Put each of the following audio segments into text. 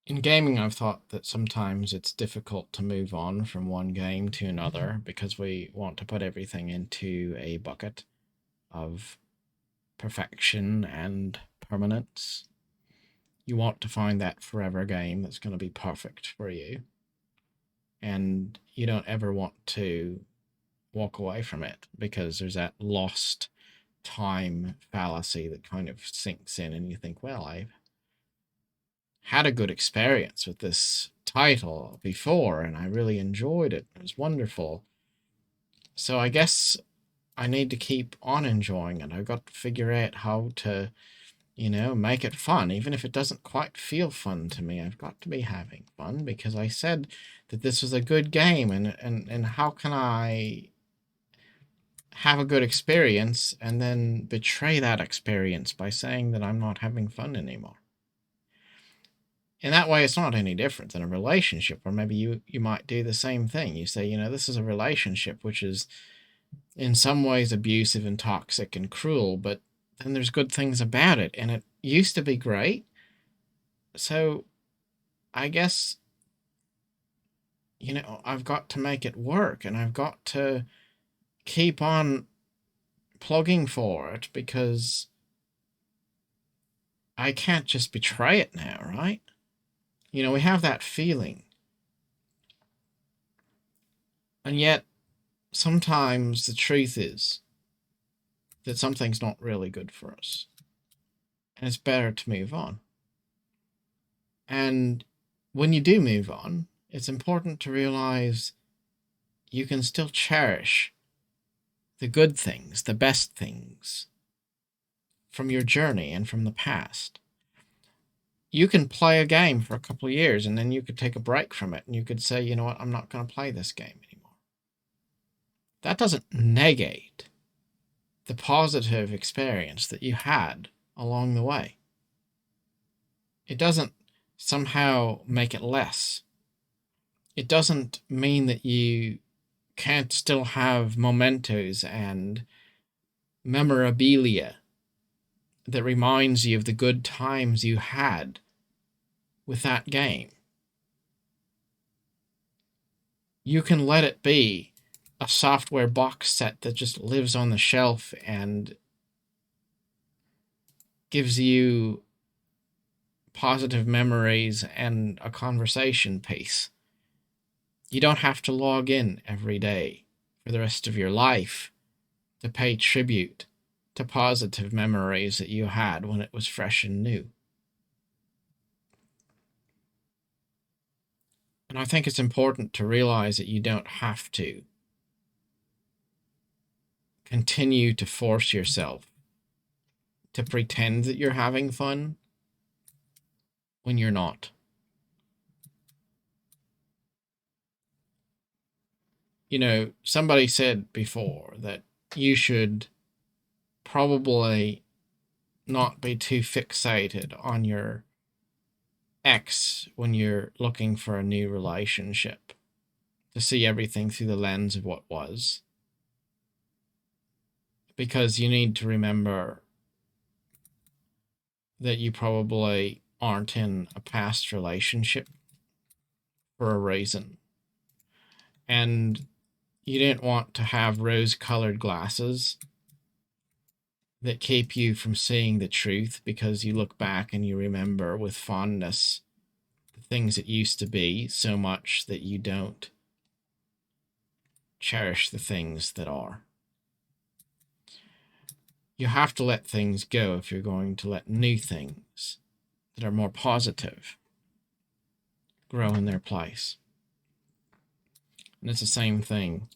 In gaming, I've thought that sometimes it's difficult to move on from one game to another because we want to put everything into a bucket of perfection and permanence. You want to find that forever game that's going to be perfect for you, and you don't ever want to walk away from it because there's that lost time fallacy that kind of sinks in, and you think, well, I've had a good experience with this title before and I really enjoyed it. It was wonderful. So I guess I need to keep on enjoying it. I've got to figure out how to, make it fun. Even if it doesn't quite feel fun to me, I've got to be having fun because I said that this was a good game, and how can I have a good experience and then betray that experience by saying that I'm not having fun anymore? In that way, it's not any different than a relationship, or maybe you might do the same thing. You say, this is a relationship which is in some ways abusive and toxic and cruel, but then there's good things about it, and it used to be great. So I guess, I've got to make it work, and I've got to keep on plugging for it because I can't just betray it now, right? We have that feeling. And yet, sometimes the truth is that something's not really good for us. And it's better to move on. And when you do move on, it's important to realize you can still cherish the good things, the best things from your journey and from the past. You can play a game for a couple of years and then you could take a break from it and you could say, you know what, I'm not going to play this game anymore. That doesn't negate the positive experience that you had along the way. It doesn't somehow make it less. It doesn't mean that you can't still have mementos and memorabilia that reminds you of the good times you had with that game. You can let it be a software box set that just lives on the shelf and gives you positive memories and a conversation piece. You don't have to log in every day for the rest of your life to pay tribute to positive memories that you had when it was fresh and new. And I think it's important to realize that you don't have to continue to force yourself to pretend that you're having fun when you're not. Somebody said before that you should probably not be too fixated on your ex when you're looking for a new relationship, to see everything through the lens of what was. Because you need to remember that you probably aren't in a past relationship for a reason. And you didn't want to have rose colored glasses that keep you from seeing the truth because you look back and you remember with fondness the things that used to be so much that you don't cherish the things that are. You have to let things go if you're going to let new things that are more positive grow in their place. And it's the same thing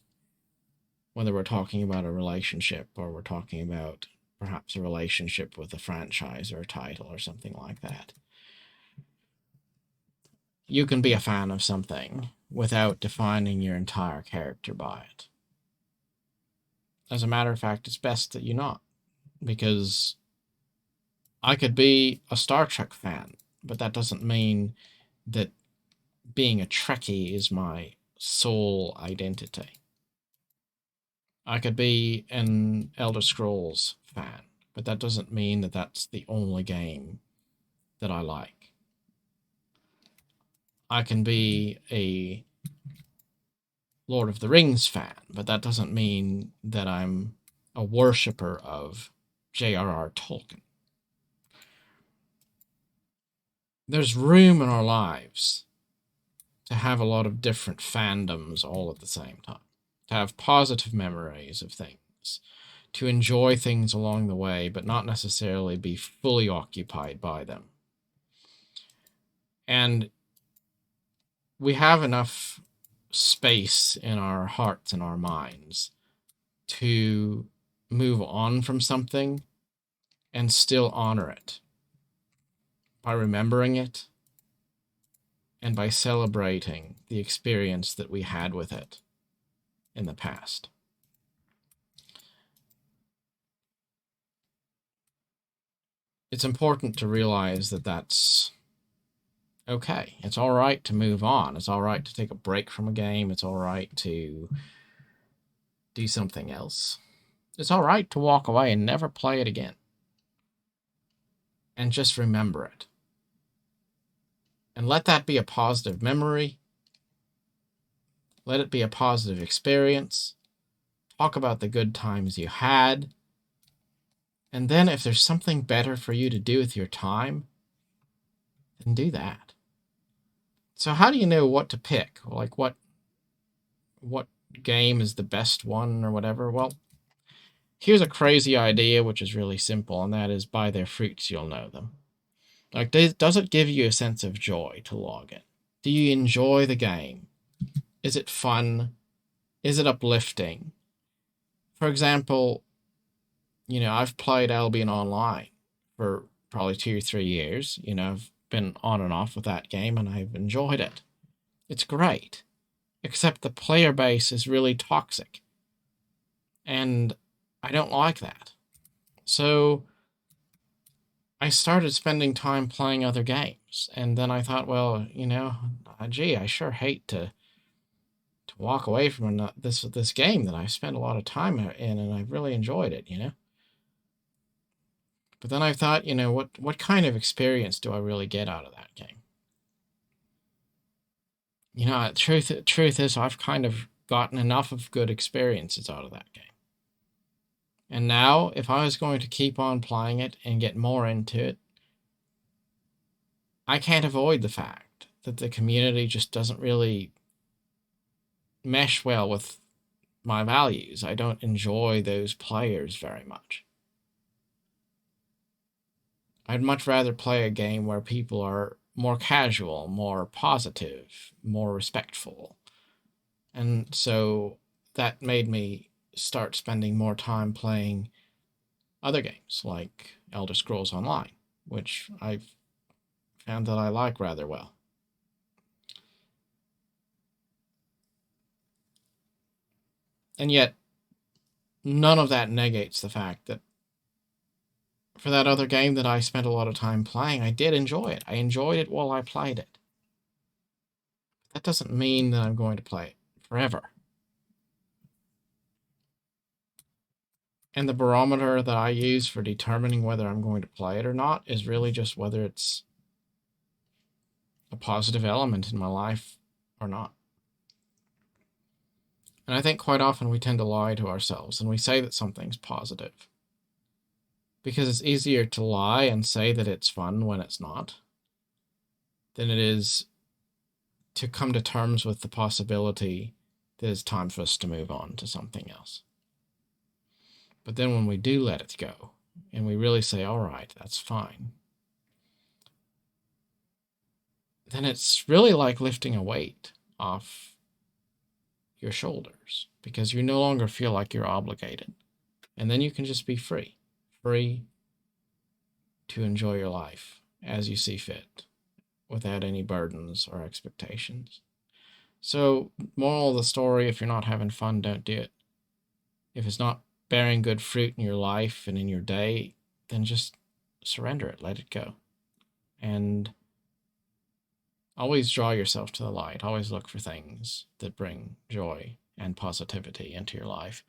whether we're talking about a relationship or we're talking about perhaps a relationship with a franchise or a title or something like that. You can be a fan of something without defining your entire character by it. As a matter of fact, it's best that you not, because I could be a Star Trek fan, but that doesn't mean that being a Trekkie is my sole identity. I could be an Elder Scrolls fan, but that doesn't mean that that's the only game that I like. I can be a Lord of the Rings fan, but that doesn't mean that I'm a worshiper of J.R.R. Tolkien. There's room in our lives to have a lot of different fandoms all at the same time, to have positive memories of things, to enjoy things along the way, but not necessarily be fully occupied by them. And we have enough space in our hearts and our minds to move on from something and still honor it by remembering it and by celebrating the experience that we had with it in the past. It's important to realize that that's okay. It's all right to move on. It's all right to take a break from a game. It's all right to do something else. It's all right to walk away and never play it again. And just remember it. And let that be a positive memory. Let it be a positive experience. Talk about the good times you had. And then if there's something better for you to do with your time, then do that. So how do you know what to pick? Like what game is the best one or whatever? Well, here's a crazy idea which is really simple, and that is by their fruits you'll know them. Like, does it give you a sense of joy to log in? Do you enjoy the game? Is it fun? Is it uplifting? For example, I've played Albion Online for probably 2 or 3 years. I've been on and off with that game and I've enjoyed it. It's great. Except the player base is really toxic. And I don't like that. So I started spending time playing other games. And then I thought, well, gee, I sure hate to walk away from this game that I spent a lot of time in and I've really enjoyed it. But then I thought, what kind of experience do I really get out of that game? Truth is I've kind of gotten enough of good experiences out of that game. And now, if I was going to keep on playing it and get more into it, I can't avoid the fact that the community just doesn't really mesh well with my values. I don't enjoy those players very much. I'd much rather play a game where people are more casual, more positive, more respectful. And so that made me start spending more time playing other games like Elder Scrolls Online, which I've found that I like rather well. And yet, none of that negates the fact that for that other game that I spent a lot of time playing, I did enjoy it. I enjoyed it while I played it. That doesn't mean that I'm going to play it forever. And the barometer that I use for determining whether I'm going to play it or not is really just whether it's a positive element in my life or not. And I think quite often we tend to lie to ourselves and we say that something's positive. Because it's easier to lie and say that it's fun when it's not than it is to come to terms with the possibility that it's time for us to move on to something else. But then when we do let it go and we really say, all right, that's fine, then it's really like lifting a weight off your shoulders because you no longer feel like you're obligated. And then you can just be free to enjoy your life as you see fit without any burdens or expectations. So, moral of the story, if you're not having fun, don't do it. If it's not bearing good fruit in your life and in your day, then just surrender it, let it go. And always draw yourself to the light. Always look for things that bring joy and positivity into your life.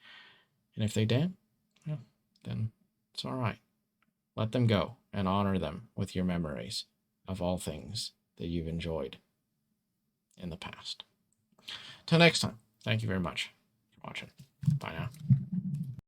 And if they don't, well, then it's all right. Let them go and honor them with your memories of all things that you've enjoyed. in the past. Till next time, thank you very much for watching. Bye now.